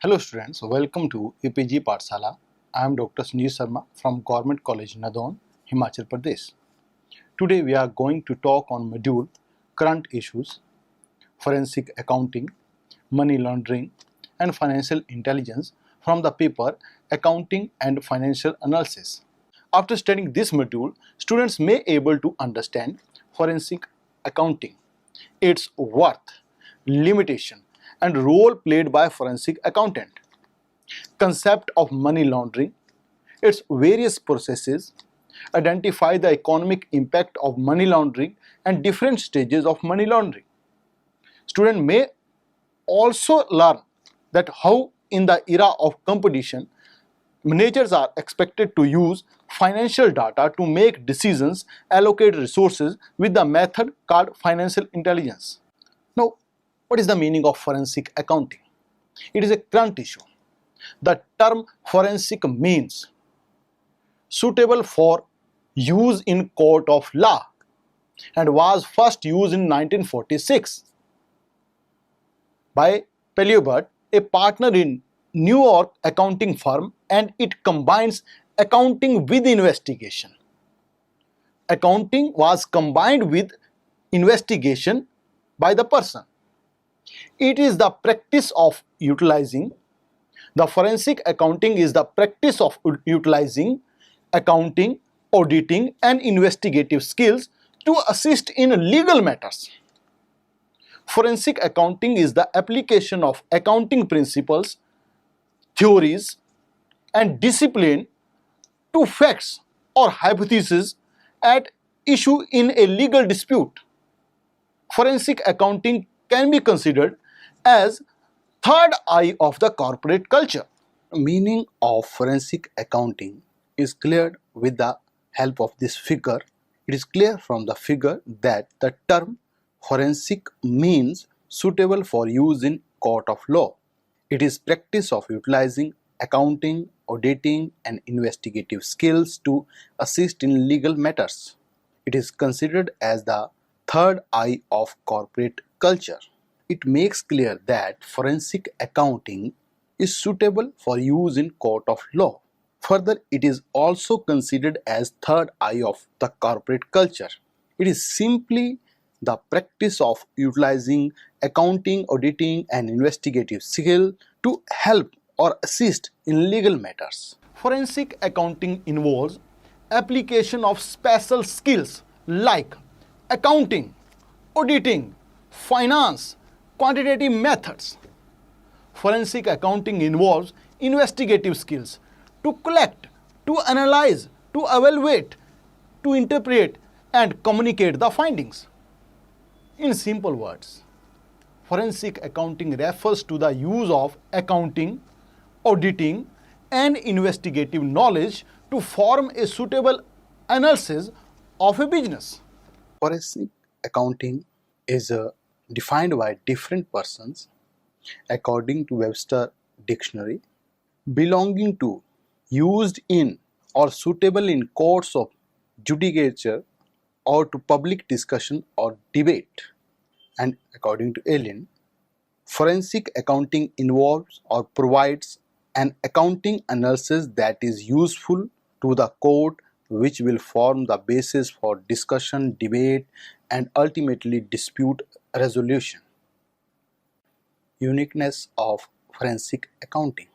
Hello students, welcome to EPG Pathshala. I am Dr. Sanjeev Sharma from Government College Nadon, Himachal Pradesh. Today we are going to talk on module Current Issues, Forensic Accounting, Money Laundering and Financial Intelligence from the paper Accounting and Financial Analysis. After studying this module, students may able to understand forensic accounting, its worth, limitation and role played by forensic accountant, concept of money laundering, its various processes, identify the economic impact of money laundering and different stages of money laundering. Student may also learn that how in the era of competition, managers are expected to use financial data to make decisions, allocate resources with the method called financial intelligence. Now, what is the meaning of forensic accounting? It is a current issue. The term forensic means suitable for use in court of law and was first used in 1946 by Pelliobert, a partner in New York accounting firm, and it combines accounting with investigation. Accounting was combined with investigation by the person. It is the practice of utilizing. The forensic accounting is the practice of utilizing accounting, auditing and investigative skills to assist in legal matters. Forensic accounting is the application of accounting principles, theories and discipline to facts or hypotheses at issue in a legal dispute. Forensic accounting can be considered as third eye of the corporate culture. Meaning of forensic accounting is cleared with the help of this figure. It is clear from the figure that the term forensic means suitable for use in court of law. It is practice of utilizing accounting, auditing and investigative skills to assist in legal matters. It is considered as the third eye of corporate culture. It makes clear that forensic accounting is suitable for use in court of law. Further, it is also considered as third eye of the corporate culture. It is simply the practice of utilizing accounting, auditing and investigative skill to help or assist in legal matters. Forensic accounting involves application of special skills like accounting, auditing, finance, quantitative methods. Forensic accounting involves investigative skills to collect, to analyze, to evaluate, to interpret and communicate the findings. In simple words, forensic accounting refers to the use of accounting, auditing and investigative knowledge to form a suitable analysis of a business. Forensic accounting is defined by different persons according to Webster Dictionary, belonging to, used in or suitable in courts of judicature or to public discussion or debate. And according to Allen, forensic accounting involves or provides an accounting analysis that is useful to the court, which will form the basis for discussion, debate and ultimately dispute resolution. Uniqueness of forensic accounting.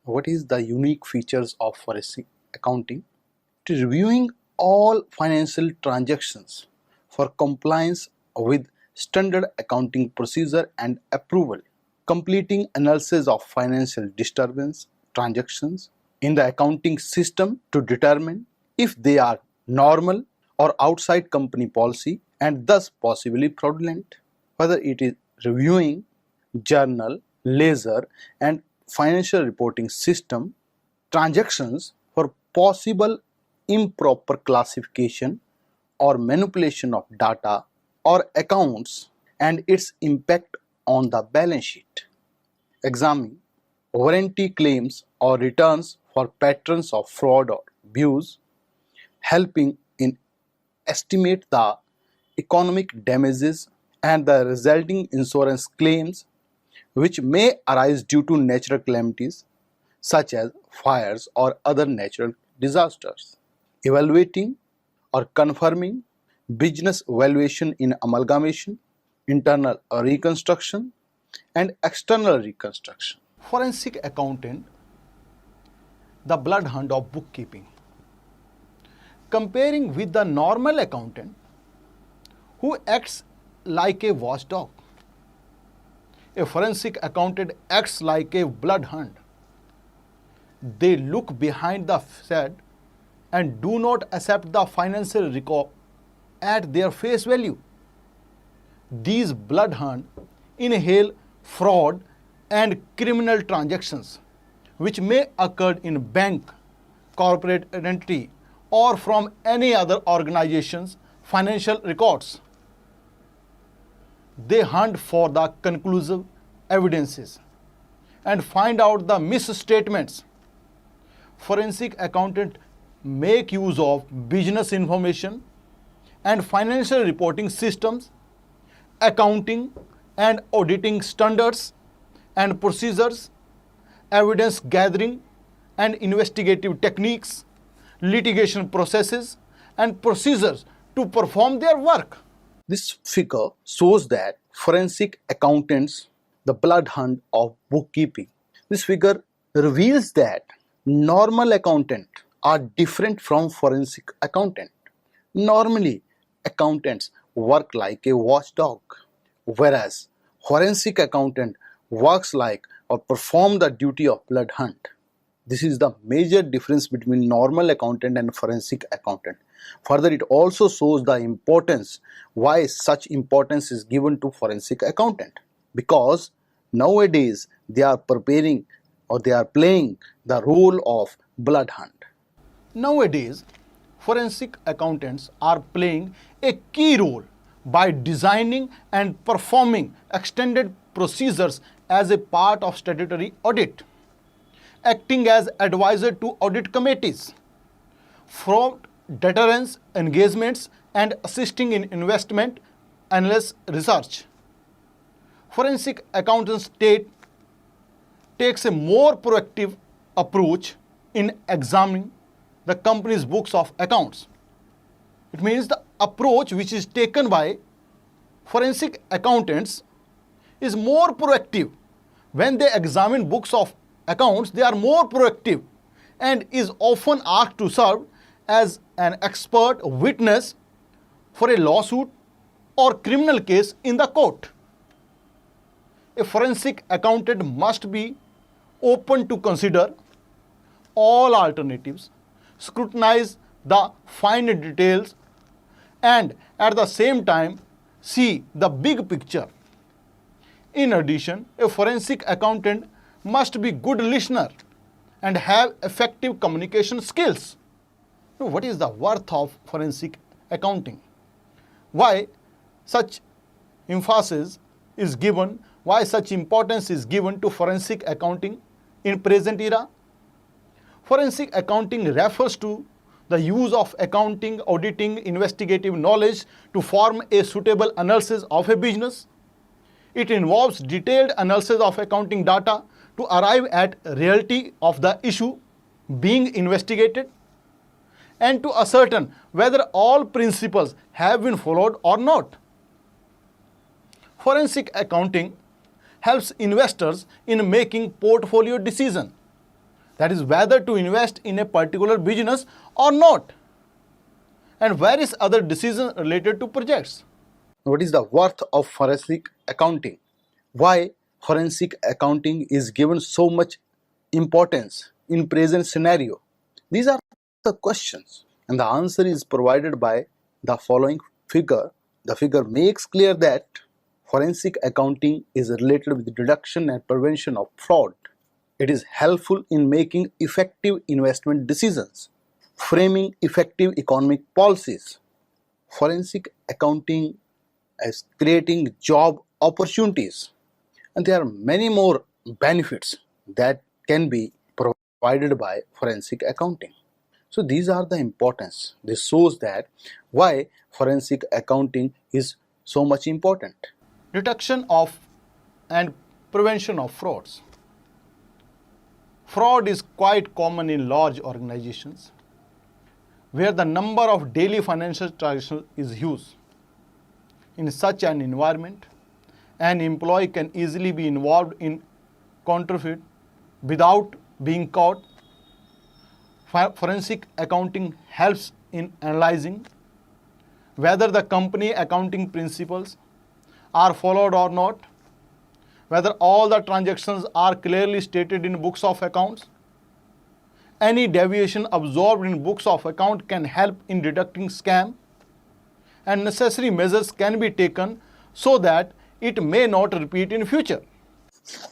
What is the unique features of forensic accounting? It is reviewing all financial transactions for compliance with standard accounting procedure and approval, completing analysis of financial disturbance transactions in the accounting system to determine if they are normal or outside company policy and thus possibly fraudulent. Whether it is reviewing journal, ledger and financial reporting system transactions for possible improper classification or manipulation of data or accounts and its impact on the balance sheet. Examine warranty claims or returns for patterns of fraud or abuse, helping in estimate the economic damages and the resulting insurance claims, which may arise due to natural calamities such as fires or other natural disasters. Evaluating or confirming business valuation in amalgamation, internal reconstruction, and external reconstruction. Forensic accountant, the blood hunt of bookkeeping. Comparing with the normal accountant who acts like a watchdog, a forensic accountant acts like a blood hunt. They look behind the facade and do not accept the financial record at their face value. These blood hunt inhale fraud and criminal transactions which may occur in bank, corporate entity, or from any other organization's financial records. They hunt for the conclusive evidences and find out the misstatements. Forensic accountant make use of business information and financial reporting systems, accounting and auditing standards and procedures, evidence gathering and investigative techniques, litigation processes and procedures to perform their work. This figure shows that forensic accountants, the blood hunt of bookkeeping. This figure reveals that normal accountants are different from forensic accountant. Normally, accountants work like a watchdog, whereas forensic accountant works like or perform the duty of blood hunt. This is the major difference between normal accountant and forensic accountant. Further, it also shows the importance, why such importance is given to forensic accountant. Because nowadays they are preparing or they are playing the role of blood hunt. Nowadays, forensic accountants are playing a key role by designing and performing extended procedures as a part of statutory audit, acting as advisor to audit committees, fraud deterrence engagements, and assisting in investment analysis research. Forensic accountants takes a more proactive approach in examining the company's books of accounts. It means the approach which is taken by forensic accountants is more proactive. When they examine books of accounts, they are more proactive and is often asked to serve as an expert witness for a lawsuit or criminal case in the court. A forensic accountant must be open to consider all alternatives, scrutinize the fine details, and at the same time see the big picture. In addition, a forensic accountant must be good listener and have effective communication skills. Now, what is the worth of forensic accounting? Why such emphasis is given, why such importance is given to forensic accounting in present era? Forensic accounting refers to the use of accounting, auditing, investigative knowledge to form a suitable analysis of a business. It involves detailed analysis of accounting data to arrive at reality of the issue being investigated and to ascertain whether all principles have been followed or not. Forensic accounting helps investors in making portfolio decisions, that is, whether to invest in a particular business or not, and various other decisions related to projects. What is the worth of forensic accounting? Why forensic accounting is given so much importance in present scenario? These are the questions, and the answer is provided by the following figure. The figure makes clear that forensic accounting is related with reduction and prevention of fraud. It is helpful in making effective investment decisions, framing effective economic policies. Forensic accounting is creating job opportunities, and there are many more benefits that can be provided by forensic accounting. So these are the importance. This shows that why forensic accounting is so much important. Detection of and prevention of frauds. Fraud is quite common in large organizations where the number of daily financial transactions is huge. In such an environment, an employee can easily be involved in counterfeit without being caught. Forensic accounting helps in analyzing whether the company accounting principles are followed or not, whether all the transactions are clearly stated in books of accounts. Any deviation observed in books of account can help in detecting scam, and necessary measures can be taken so that it may not repeat in future.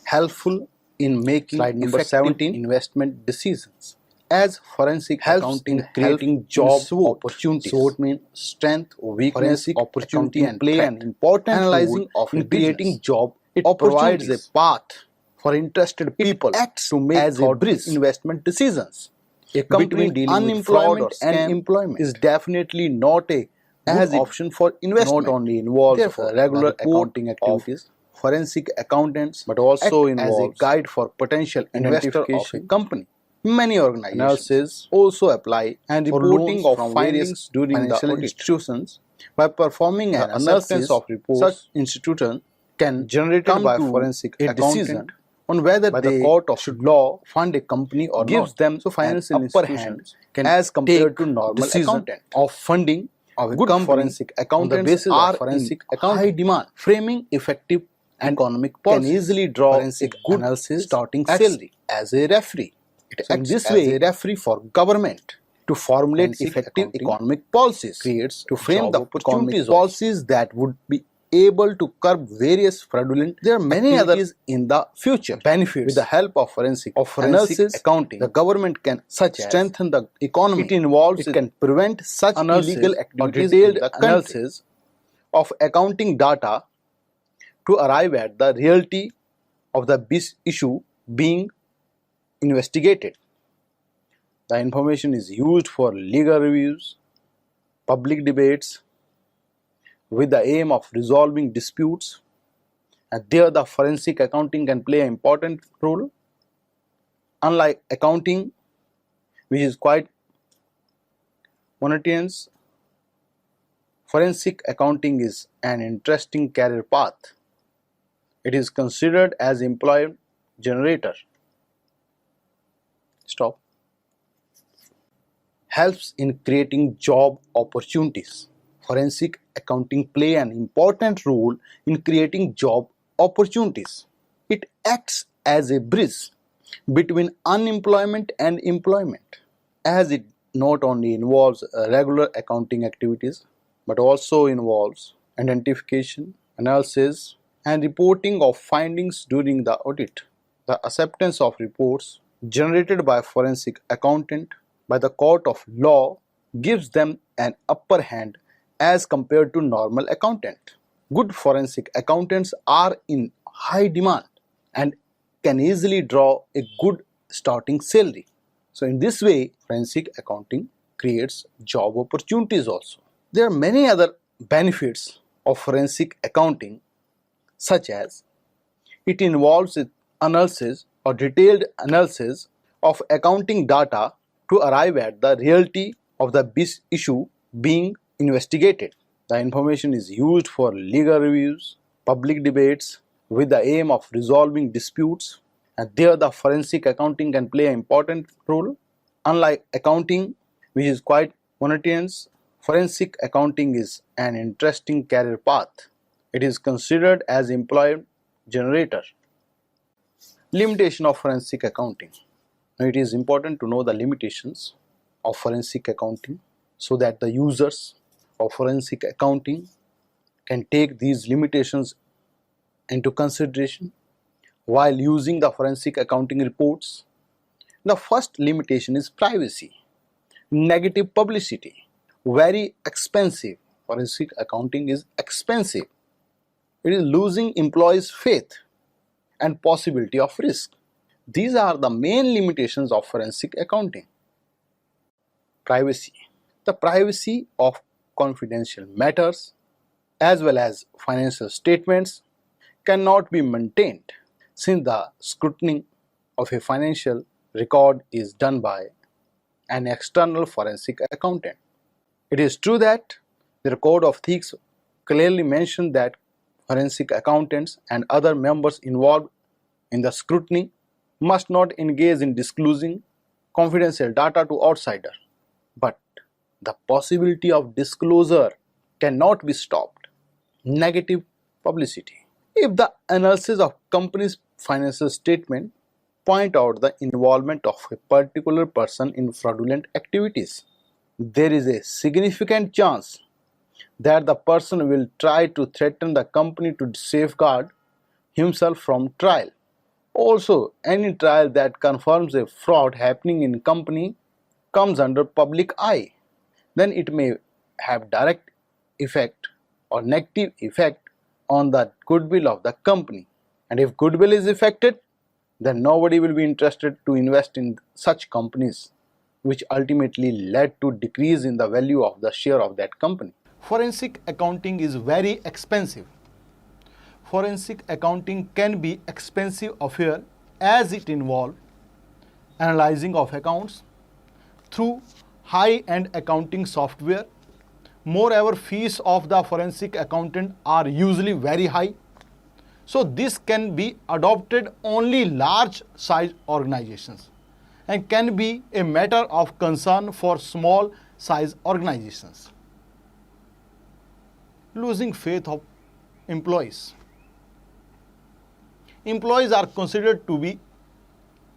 Helpful in making Slide number effective 17. investment decisions, as forensic Helps accounting in creating help job SWOT. opportunities. SWOT means strength, weakness, Forensic opportunity, accounting and play threat. an important Analyzing role of in creating job It provides a opportunities. path for interested people acts to make as a thoughtful bridge investment decisions. A company between dealing with fraud or scam is definitely not a as good it option for investment. not only involves Therefore, regular the report accounting of activities, forensic accountants, but also act as a involves guide for potential investor of a identification, company. Many organizations analysis, also apply and for reporting loans of from findings various during the financial audit. institutions. By performing The an acceptance analysis of reports such institution can generated come by to forensic a accountant decision on whether by the they court of should law fund a company or gives not. them So financial an upper institutions hand can as compared take to normal decision accountant. of funding of a Good company forensic on the accountants basis are of forensic in accounting. high demand. Framing effective And economic can policies easily draw forensic a good analysis starting acts salary. as a referee. It So in acts this as way, a referee for government to formulate forensic effective accounting economic policies, creates to frame job the economic opportunities also. policies that would be able to curb various fraudulent There are many other activities in the future. benefits With the help of forensic analysis, accounting, the government can such as strengthen the economy. it involves It can prevent such analysis illegal or activities detailed in the country. analysis Of accounting data to arrive at the reality of the issue being investigated. The information is used for legal reviews, public debates, with the aim of resolving disputes, and there the forensic accounting can play an important role. Unlike accounting, which is quite monotonous, forensic accounting is an interesting career path. It is considered as employment generator. Stop. Helps in creating job opportunities. Forensic accounting play an important role in creating job opportunities. It acts as a bridge between unemployment and employment, as it not only involves regular accounting activities but also involves identification, analysis, and reporting of findings during the audit. The acceptance of reports generated by forensic accountant by the court of law gives them an upper hand as compared to normal accountant. Good forensic accountants are in high demand and can easily draw a good starting salary. So in this way, forensic accounting creates job opportunities also. There are many other benefits of forensic accounting, such as it involves analysis or detailed analysis of accounting data to arrive at the reality of the issue being investigated. The information is used for legal reviews, public debates, with the aim of resolving disputes, and there the forensic accounting can play an important role. Unlike accounting, which is quite monotonous, forensic accounting is an interesting career path. It is considered as employment generator. Limitation of forensic accounting. Now it is important to know the limitations of forensic accounting so that the users of forensic accounting can take these limitations into consideration while using the forensic accounting reports. The first limitation is privacy. Negative publicity. Very expensive. Forensic accounting is expensive. It is losing employees' faith and possibility of risk. These are the main limitations of forensic accounting. Privacy. The privacy of confidential matters as well as financial statements cannot be maintained. since the scrutiny of a financial record is done by an external forensic accountant. It is true that the Code of Ethics clearly mentions that forensic accountants and other members involved in the scrutiny must not engage in disclosing confidential data to outsiders. But the possibility of disclosure cannot be stopped. Negative publicity. If the analysis of company's financial statement point out the involvement of a particular person in fraudulent activities, there is a significant chance that the person will try to threaten the company to safeguard himself from trial. Also, any trial that confirms a fraud happening in company comes under public eye. Then it may have direct effect or negative effect on the goodwill of the company. And if goodwill is affected, then nobody will be interested to invest in such companies, which ultimately led to decrease in the value of the share of that company. Forensic accounting is very expensive. Forensic accounting can be expensive affair as it involves analyzing of accounts through high-end accounting software. Moreover, fees of the forensic accountant are usually very high. So this can be adopted only large size organizations and can be a matter of concern for small size organizations. Losing faith of employees. Employees are considered to be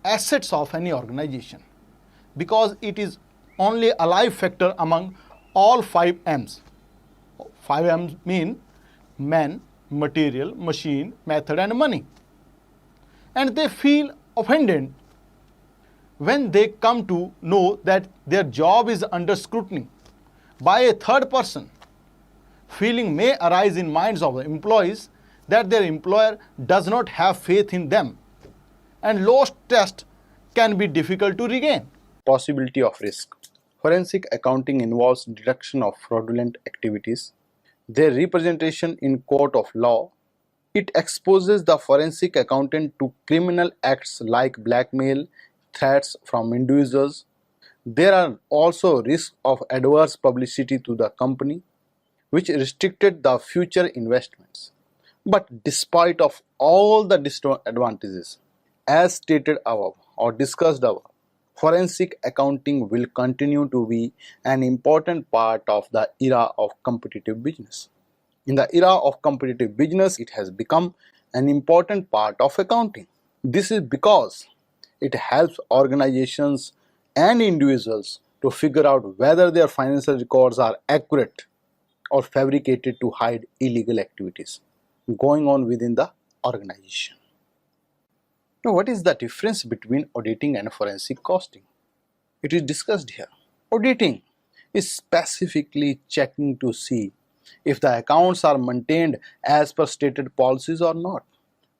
assets of any organization because it is only a life factor among all 5 M's. 5 M's mean man, material, machine, method and money. And they feel offended when they come to know that their job is under scrutiny by a third person. Feeling may arise in minds of the employees that their employer does not have faith in them, and lost trust can be difficult to regain. Possibility of risk. Forensic accounting involves detection of fraudulent activities, their representation in court of law. It exposes the forensic accountant to criminal acts like blackmail, threats from individuals. There are also risks of adverse publicity to the company, which restricted the future investments. But despite of all the disadvantages, as stated above or discussed above, forensic accounting will continue to be an important part of the era of competitive business. In the era of competitive business, it has become an important part of accounting. This is because it helps organizations and individuals to figure out whether their financial records are accurate or fabricated to hide illegal activities going on within the organization. Now, what is the difference between auditing and forensic costing? It is discussed here. Auditing is specifically checking to see if the accounts are maintained as per stated policies or not,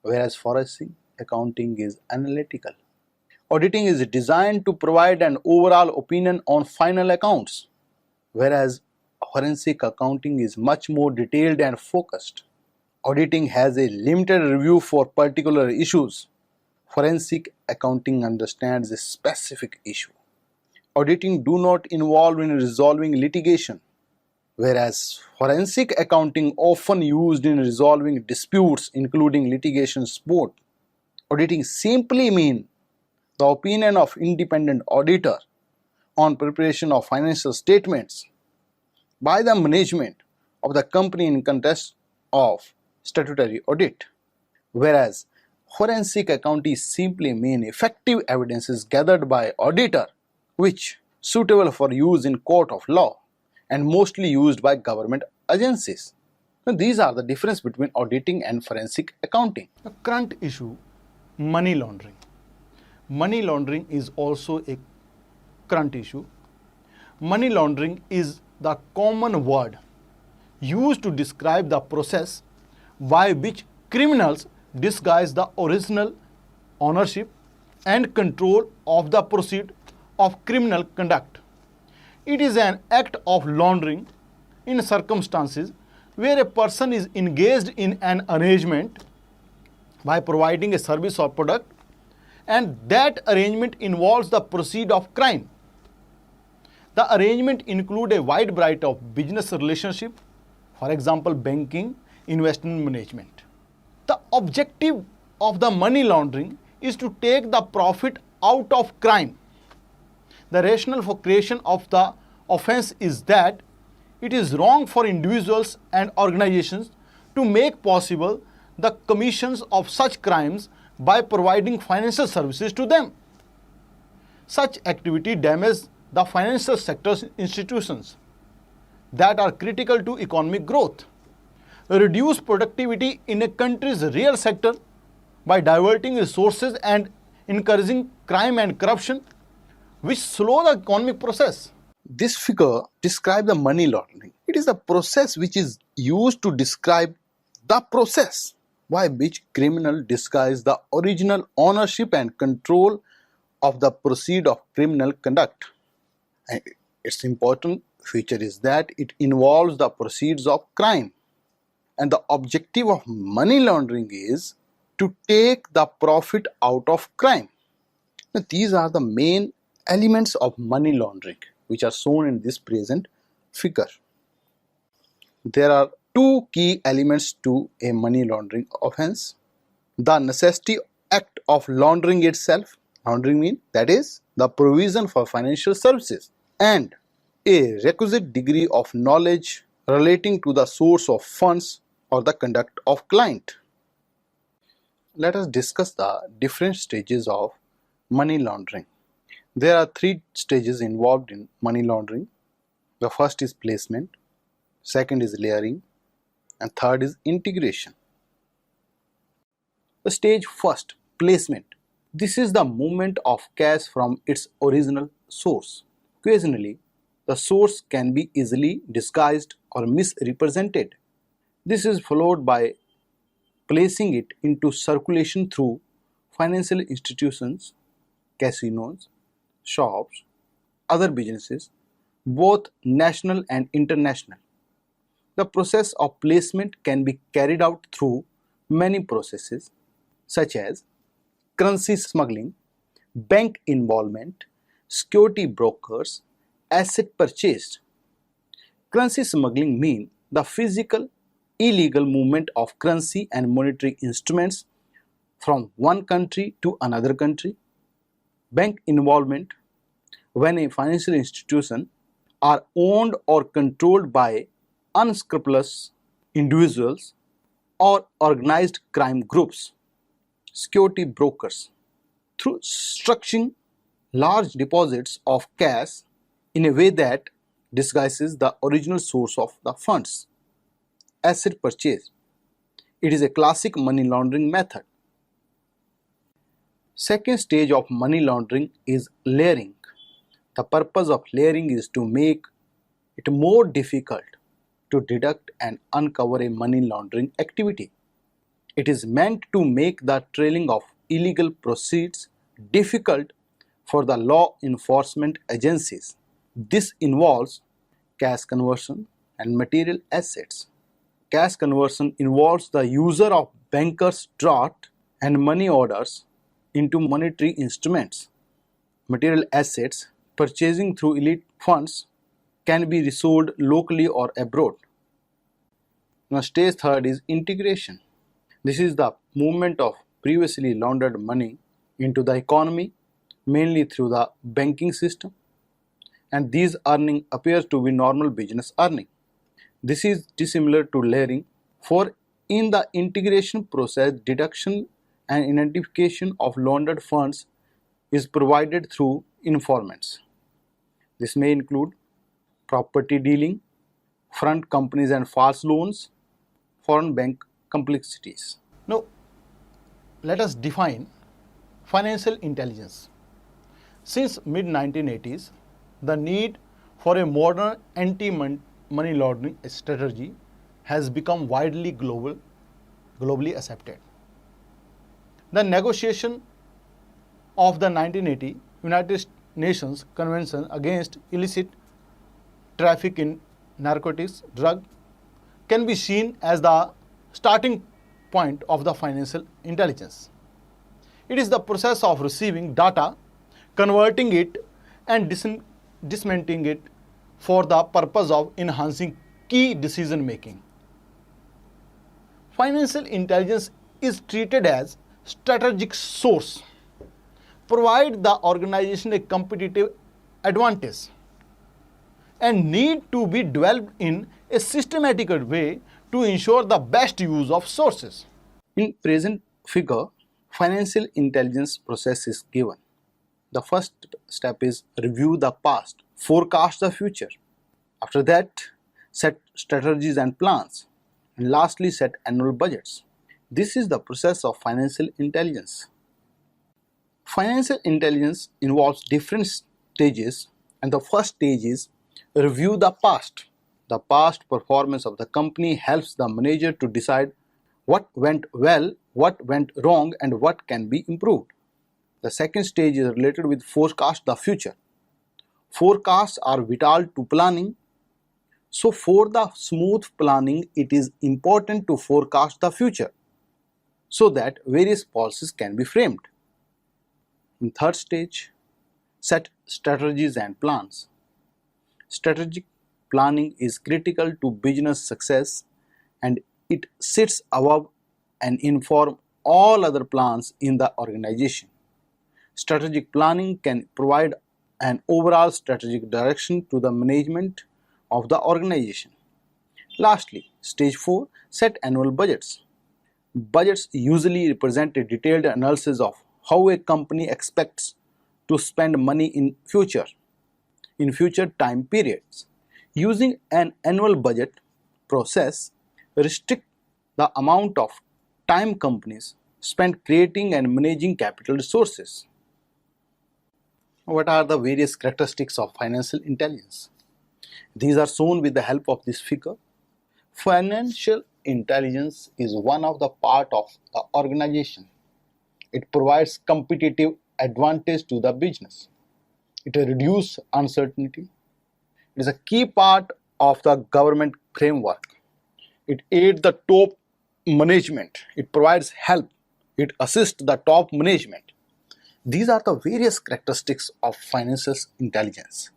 whereas forensic accounting is analytical. Auditing is designed to provide an overall opinion on final accounts, whereas forensic accounting is much more detailed and focused. Auditing has a limited review for particular issues. Forensic accounting understands a specific issue. Auditing do not involve in resolving litigation, whereas forensic accounting often used in resolving disputes including litigation support. Auditing simply means the opinion of independent auditor on preparation of financial statements by the management of the company in context of statutory audit, whereas forensic accounting simply mean effective evidences gathered by auditor which suitable for use in court of law and mostly used by government agencies. Now, these are the difference between auditing and forensic accounting. The current issue, money laundering. Money laundering is also a current issue. Money laundering is the common word used to describe the process by which criminals disguise the original ownership and control of the proceeds of criminal conduct. It is an act of laundering in circumstances where a person is engaged in an arrangement by providing a service or product, and that arrangement involves the proceed of crime. The arrangement include a wide variety of business relationship, for example, banking, investment management. The objective of the money laundering is to take the profit out of crime. The rationale for creation of the offense is that it is wrong for individuals and organizations to make possible the commissions of such crimes by providing financial services to them. Such activity damages the financial sector's institutions that are critical to economic growth, reduce productivity in a country's real sector by diverting resources and encouraging crime and corruption, which slow the economic process. This figure describes the money laundering. It is a process which is used to describe the process by which criminals disguise the original ownership and control of the proceed of criminal conduct. And its important feature is that it involves the proceeds of crime. And the objective of money laundering is to take the profit out of crime. Now, these are the main elements of money laundering which are shown in this present figure. There are two key elements to a money laundering offense. The necessity act of laundering itself, laundering means that is the provision for financial services, and a requisite degree of knowledge relating to the source of funds or the conduct of client. Let us discuss the different stages of money laundering. There are three stages involved in money laundering. The first is placement, second is layering, and third is integration. The stage first, placement. This is the movement of cash from its original source. Occasionally, the source can be easily disguised or misrepresented. This is followed by placing it into circulation through financial institutions, casinos, shops, other businesses, both national and international. The process of placement can be carried out through many processes such as currency smuggling, bank involvement, security brokers, asset purchase. Currency smuggling means the physical illegal movement of currency and monetary instruments from one country to another country. Bank involvement, when a financial institution are owned or controlled by unscrupulous individuals or organized crime groups. Security brokers, through structuring large deposits of cash in a way that disguises the original source of the funds. Asset purchase. It is a classic money laundering method. Second stage of money laundering is layering. The purpose of layering is to make it more difficult to detect and uncover a money laundering activity. It is meant to make the trailing of illegal proceeds difficult for the law enforcement agencies. This involves cash conversion and material assets. Cash conversion involves the user of bankers' draft and money orders into monetary instruments. Material assets, purchasing through elite funds, can be resold locally or abroad. Now, stage third is integration. This is the movement of previously laundered money into the economy, mainly through the banking system, and these earning appears to be normal business earning. This is dissimilar to layering, for in the integration process, deduction and identification of laundered funds is provided through informants. This may include property dealing, front companies and false loans, foreign bank complexities. Now, let us define financial intelligence. Since mid-1980s, the need for a modern anti-money laundering strategy has become widely globally accepted. The negotiation of the 1980 United Nations Convention against illicit traffic in narcotics drug can be seen as the starting point of the financial intelligence. It is the process of receiving data, converting it, and dismantling it for the purpose of enhancing key decision making. Financial intelligence is treated as strategic source, provide the organization a competitive advantage, and need to be developed in a systematic way to ensure the best use of sources. In present figure, financial intelligence process is given. The first step is review the past, forecast the future. After that, set strategies and plans. And lastly, set annual budgets. This is the process of financial intelligence. Financial intelligence involves different stages, and the first stage is review the past. The past performance of the company helps the manager to decide what went well, what went wrong, and what can be improved. The second stage is related with forecast the future. Forecasts are vital to planning. So for the smooth planning, it is important to forecast the future so that various policies can be framed. In third stage, set strategies and plans. Strategic planning is critical to business success, and it sits above and inform all other plans in the organization. Strategic planning can provide an overall strategic direction to the management of the organization. Lastly, stage 4, set annual budgets. Budgets usually represent a detailed analysis of how a company expects to spend money in future time periods. Using an annual budget process restrict the amount of time companies spend creating and managing capital resources. What are the various characteristics of financial intelligence? These are shown with the help of this figure. Financial intelligence is one of the part of the organization. It provides competitive advantage to the business. It reduces uncertainty. It is a key part of the government framework. It aids the top management. It provides help. It assists the top management. These are the various characteristics of financial intelligence.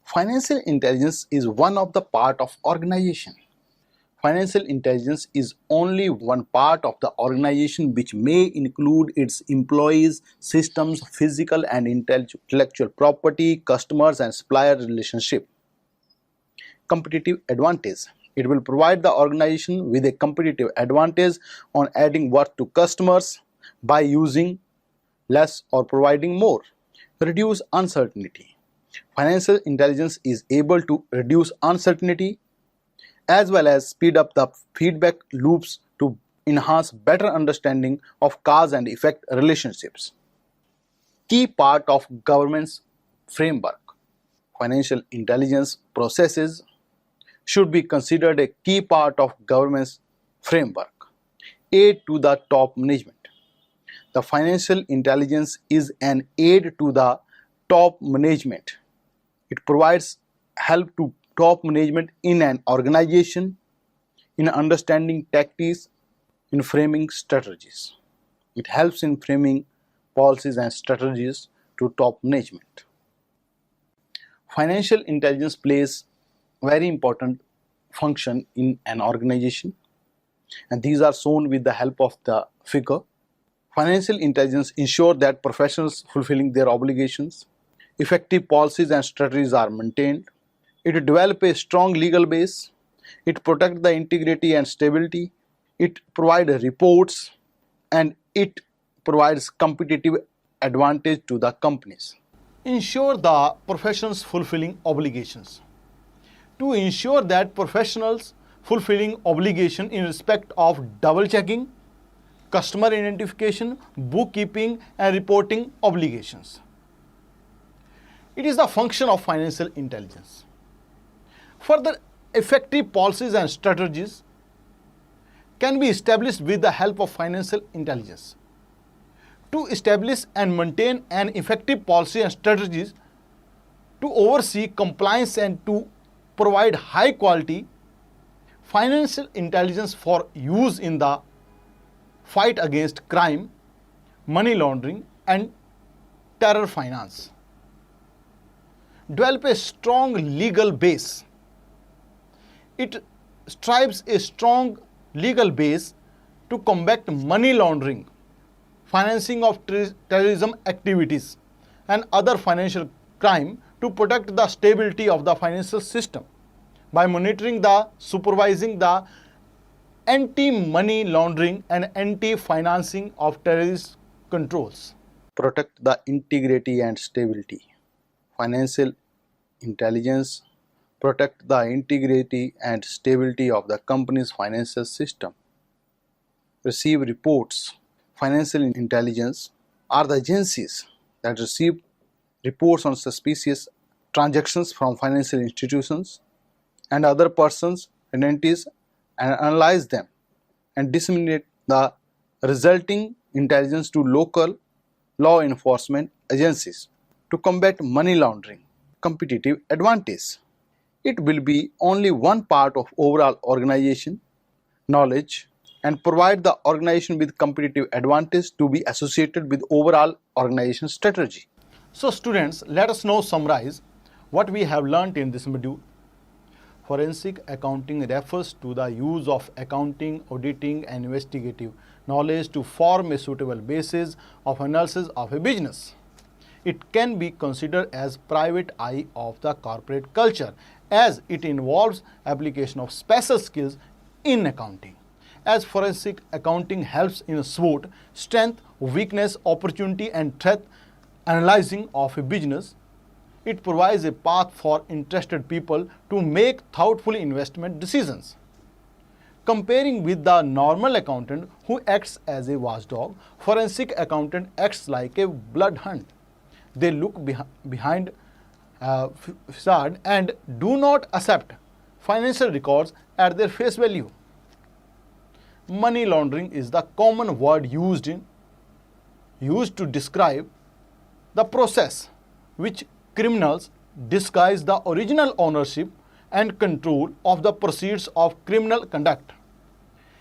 Financial intelligence is one of the part of organization. Financial intelligence is only one part of the organization which may include its employees, systems, physical and intellectual property, customers and supplier relationship. Competitive advantage. It will provide the organization with a competitive advantage on adding worth to customers by using less or providing more. Reduce uncertainty. Financial intelligence is able to reduce uncertainty as well as speed up the feedback loops to enhance better understanding of cause and effect relationships. Key part of governance framework. Financial intelligence processes should be considered a key part of governance framework. Aid to the top management. The financial intelligence is an aid to the top management. It provides help to top management in an organization, in understanding tactics, in framing strategies. It helps in framing policies and strategies to top management. Financial intelligence plays very important function in an organization, and these are shown with the help of the figure. Financial intelligence ensures that professionals fulfilling their obligations, effective policies and strategies are maintained. It develops a strong legal base. It protects the integrity and stability. It provides reports, and it provides competitive advantage to the companies. Ensure the professionals fulfilling obligations. To ensure that professionals fulfilling obligation in respect of double checking, customer identification, bookkeeping and reporting obligations. It is the function of financial intelligence. Further, effective policies and strategies can be established with the help of financial intelligence. To establish and maintain an effective policy and strategies, to oversee compliance and to provide high quality, financial intelligence for use in the fight against crime, money laundering, and terror finance. Develop a strong legal base. It strives a strong legal base to combat money laundering, financing of terrorism activities, and other financial crime to protect the stability of the financial system by monitoring the supervising the anti-money laundering and anti-financing of terrorist controls. Protect the integrity and stability. Financial intelligence protect the integrity and stability of the company's financial system. Receive reports. Financial intelligence are the agencies that receive reports on suspicious transactions from financial institutions and other persons and entities and analyze them and disseminate the resulting intelligence to local law enforcement agencies to combat money laundering. Competitive advantage. It will be only one part of overall organization knowledge and provide the organization with competitive advantage to be associated with overall organization strategy. So students, let us now summarize what we have learnt in this module. Forensic accounting refers to the use of accounting, auditing, and investigative knowledge to form a suitable basis of analysis of a business. It can be considered as private eye of the corporate culture as it involves application of special skills in accounting. As forensic accounting helps in SWOT, strength, weakness, opportunity, and threat analyzing of a business, it provides a path for interested people to make thoughtful investment decisions. Comparing with the normal accountant who acts as a watchdog, forensic accountant acts like a blood hunt. They look behind facade and do not accept financial records at their face value. Money laundering is the common word used to describe the process which criminals disguise the original ownership and control of the proceeds of criminal conduct.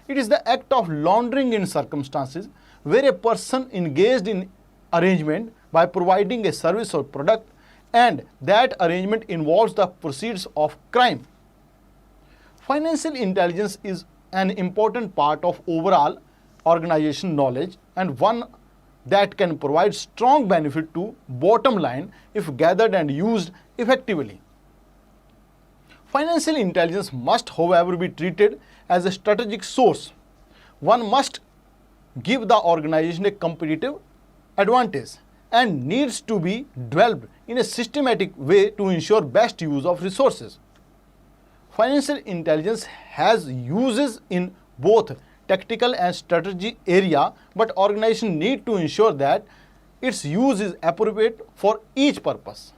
It is the act of laundering in circumstances where a person engaged in arrangement by providing a service or product and that arrangement involves the proceeds of crime. Financial intelligence is an important part of overall organization knowledge and one that can provide strong benefit to bottom line if gathered and used effectively. Financial intelligence must, however, be treated as a strategic source. One must give the organization a competitive advantage and needs to be developed in a systematic way to ensure best use of resources. Financial intelligence has uses in both tactical and strategy area, but organizations need to ensure that its use is appropriate for each purpose.